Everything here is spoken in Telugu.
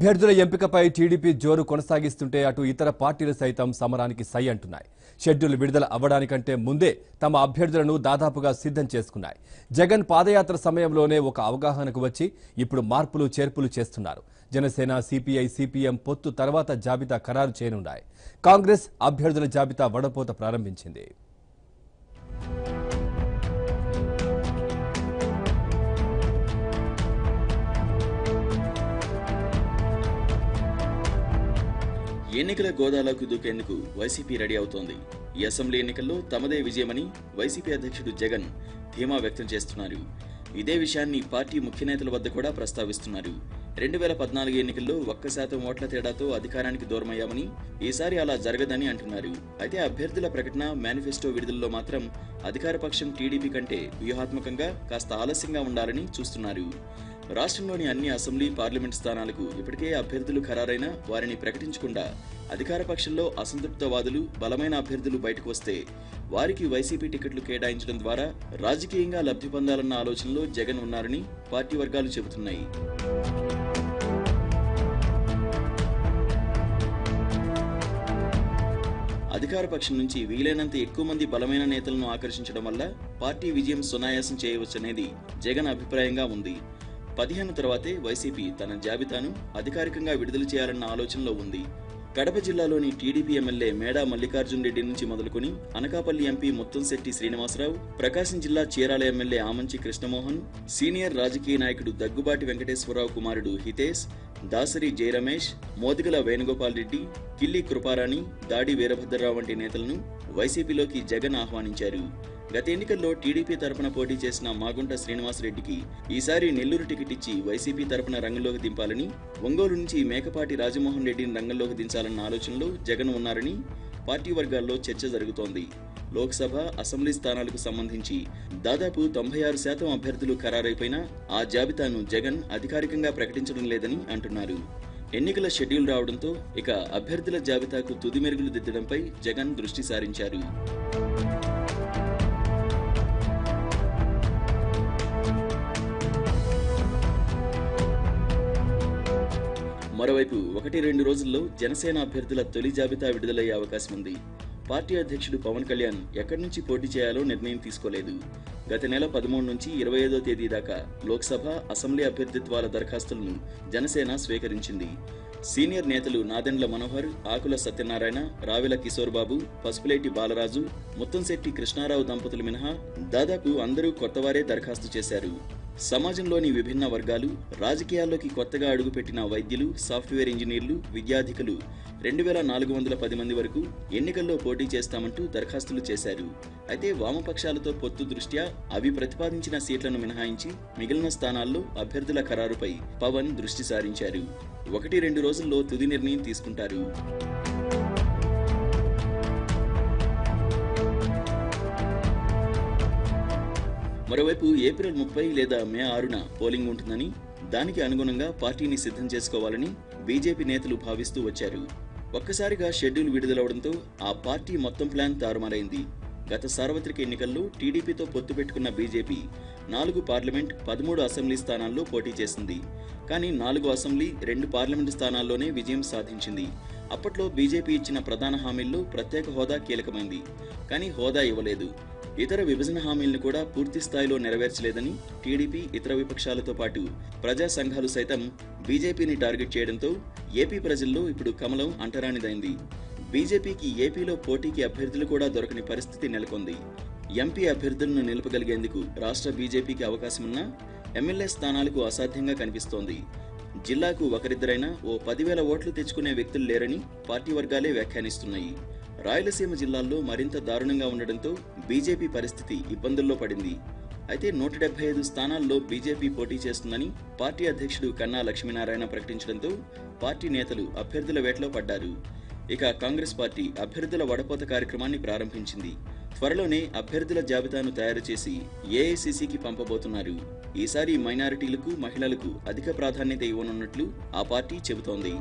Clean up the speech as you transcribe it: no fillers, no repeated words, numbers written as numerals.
అభ్యర్థుల ఎంపికపై టీడీపీ జోరు కొనసాగిస్తుంటే అటు ఇతర పార్టీలు సైతం సమరానికి సై అంటున్నాయి. షెడ్యూల్ విడుదల అవ్వడానికంటే ముందే తమ అభ్యర్థులను దాదాపుగా సిద్ధం చేసుకున్నాయి. జగన్ పాదయాత్ర సమయంలోనే ఒక అవగాహనకు వచ్చి ఇప్పుడు మార్పులు చేర్పులు చేస్తున్నారు. జనసేన, సిపిఐ, సిపిఎం పొత్తు తర్వాత జాబితా ఖరారు చేయనున్నాయి. కాంగ్రెస్ అభ్యర్థుల జాబితా వడపోత ప్రారంభించింది. ఎన్నికల గోదాలోకి దూకేందుకు వైసీపీ రెడీ అవుతోంది. ఈ అసెంబ్లీ ఎన్నికల్లో తమదే విజయమని వైసీపీ అధ్యక్షుడు జగన్ ధీమా వ్యక్తం చేస్తున్నారు. ఇదే విషయాన్ని పార్టీ ముఖ్య నేతల వద్ద కూడా ప్రస్తావిస్తున్నారు. 2014 ఎన్నికల్లో 1% ఓట్ల తేడాతో అధికారానికి దూరమయ్యామని, ఈసారి అలా జరగదని అంటున్నారు. అయితే అభ్యర్థుల ప్రకటన, మేనిఫెస్టో విడుదలలో మాత్రం అధికార పక్షం టీడీపీ కంటే వ్యూహాత్మకంగా కాస్త ఆలస్యంగా ఉండాలని చూస్తున్నారు. రాష్ట్రంలోని అన్ని అసెంబ్లీ, పార్లమెంట్ స్థానాలకు ఇప్పటికే అభ్యర్థులు ఖరారైనా వారిని ప్రకటించకుండా అధికార పక్షంలో అసంతృప్తవాదులు, బలమైన అభ్యర్థులు బయటకు వస్తే వారికి వైసీపీ టికెట్లు కేటాయించడం ద్వారా రాజకీయంగా లబ్ధి పొందాలన్న ఆలోచనలో జగన్ ఉన్నారని పార్టీ వర్గాలు చెబుతున్నాయి. అధికార పక్షం నుంచి వీలైనంత ఎక్కువ మంది బలమైన నేతలను ఆకర్షించడం వల్ల పార్టీ విజయం సునాయాసం చేయవచ్చనేది జగన్ అభిప్రాయంగా ఉంది. 15 తర్వాతే వైసీపీ తన జాబితాను అధికారికంగా విడుదల చేయాలన్న ఆలోచనలో ఉంది. కడప జిల్లాలోని టీడీపీ ఎమ్మెల్యే మేడా మల్లికార్జున్ రెడ్డి నుంచి మొదలుకొని అనకాపల్లి ఎంపీ ముత్తంశెట్టి శ్రీనివాసరావు, ప్రకాశం జిల్లా చీరాల ఎమ్మెల్యే ఆమంచి కృష్ణమోహన్, సీనియర్ రాజకీయ నాయకుడు దగ్గుబాటి వెంకటేశ్వరరావు కుమారుడు హితేష్, దాసరి జయరమేష్, మోదిగల వేణుగోపాల్ రెడ్డి, కిల్లి కృపారాణి, దాడి వీరభద్రరావు వంటి నేతలను వైసీపీలోకి జగన్ ఆహ్వానించారు. గత ఎన్నికల్లో టీడీపీ తరపున పోటీ చేసిన మాగుంట శ్రీనివాసరెడ్డికి ఈసారి నెల్లూరు టికెట్ ఇచ్చి వైసీపీ తరపున రంగంలోకి దింపాలని, ఒంగోలు నుంచి మేకపాటి రాజమోహన్ రెడ్డిని రంగంలోకి దించాలన్న ఆలోచనలో జగన్ ఉన్నారని పార్టీ వర్గాల్లో చర్చ జరుగుతోంది. లోక్సభ, అసెంబ్లీ స్థానాలకు సంబంధించి దాదాపు 96% అభ్యర్థులు ఖరారైపోయినా ఆ జాబితాను జగన్ అధికారికంగా ప్రకటించడం లేదని అంటున్నారు. ఎన్నికల షెడ్యూల్ రావడంతో ఇక అభ్యర్థుల జాబితాకు తుది మెరుగులు దిద్దడంపై జగన్ దృష్టి సారించారు. మరోవైపు 1-2 రోజుల్లో జనసేన అభ్యర్థుల తొలి జాబితా విడుదలయ్యే అవకాశం ఉంది. పార్టీ అధ్యక్షుడు పవన్ కళ్యాణ్ ఎక్కడి నుంచి పోటీ చేయాలో నిర్ణయం తీసుకోలేదు. గత నెల 13 నుంచి 25వ తేదీ దాకా లోక్సభ, అసెంబ్లీ అభ్యర్థిత్వాల దరఖాస్తులను జనసేన స్వీకరించింది. సీనియర్ నేతలు నాదెండ్ల మనోహర్, ఆకుల సత్యనారాయణ, రావెల కిశోర్ బాబు, పసుపులేటి బాలరాజు, ముత్తంశెట్టి కృష్ణారావు దంపతులు మినహా దాదాపు అందరూ కొత్తవారే దరఖాస్తు చేశారు. సమాజంలోని విభిన్న వర్గాలు, రాజకీయాల్లోకి కొత్తగా అడుగుపెట్టిన వైద్యులు, సాఫ్ట్వేర్ ఇంజనీర్లు, విద్యాధికులు 2410 మంది వరకు ఎన్నికల్లో పోటీ చేస్తామంటూ దరఖాస్తులు చేశారు. అయితే వామపక్షాలతో పొత్తు దృష్ట్యా అవి ప్రతిపాదించిన సీట్లను మినహాయించి మిగిలిన స్థానాల్లో అభ్యర్థుల ఖరారుపై పవన్ దృష్టి సారించారు. 1-2 రోజుల్లో తుది నిర్ణయం తీసుకుంటారు. మరోవైపు ఏప్రిల్ 30 లేదా మే 6న పోలింగ్ ఉంటుందని, దానికి అనుగుణంగా పార్టీని సిద్ధం చేసుకోవాలని బీజేపీ నేతలు భావిస్తూ వచ్చారు. ఒక్కసారిగా షెడ్యూల్ విడుదలవడంతో ఆ పార్టీ మొత్తం ప్లాన్ తారుమారైంది. గత సార్వత్రిక ఎన్నికల్లో టీడీపీతో పొత్తు పెట్టుకున్న బీజేపీ 4 పార్లమెంట్, 13 అసెంబ్లీ స్థానాల్లో పోటీ చేసింది. కానీ 4 అసెంబ్లీ, 2 పార్లమెంటు స్థానాల్లోనే విజయం సాధించింది. అప్పట్లో బీజేపీ ఇచ్చిన ప్రధాన హామీల్లో ప్రత్యేక హోదా కీలకమైంది. కానీ హోదా ఇవ్వలేదు. ఇతర విభజన హామీలను కూడా పూర్తి స్థాయిలో నెరవేర్చలేదని టీడీపీ, ఇతర విపక్షాలతో పాటు ప్రజా సంఘాలు సైతం బీజేపీని టార్గెట్ చేయడంతో ఏపీ ప్రజల్లో ఇప్పుడు కమలం అంటరానిదైంది. బీజేపీకి ఏపీలో పోటీకి అభ్యర్థులు కూడా దొరకని పరిస్థితి నెలకొంది. ఎంపీ అభ్యర్థులను నిలుపగలిగేందుకు రాష్ట్ర బీజేపీకి అవకాశమున్నా ఎమ్మెల్యే స్థానాలకు అసాధ్యంగా కనిపిస్తోంది. జిల్లాకు ఒకరిద్దరైనా ఓ 10,000 ఓట్లు తెచ్చుకునే వ్యక్తులు లేరని పార్టీ వర్గాలే వ్యాఖ్యానిస్తున్నాయి. రాయలసీమ జిల్లాల్లో మరింత దారుణంగా ఉండడంతో బీజేపీ పరిస్థితి ఇబ్బందుల్లో పడింది. అయితే 175 స్థానాల్లో బీజేపీ పోటీ చేస్తుందని పార్టీ అధ్యక్షుడు కన్నా లక్ష్మీనారాయణ ప్రకటించడంతో పార్టీ నేతలు అభ్యర్థుల వేటలో పడ్డారు. ఇక కాంగ్రెస్ పార్టీ అభ్యర్థుల వడపోత కార్యక్రమాన్ని ప్రారంభించింది. త్వరలోనే అభ్యర్థుల జాబితాను తయారు చేసి ఏఐసీసీకి పంపబోతున్నారు. ఈసారి మైనారిటీలకు, మహిళలకు అధిక ప్రాధాన్యత ఇవ్వనున్నట్లు ఆ పార్టీ చెబుతోంది.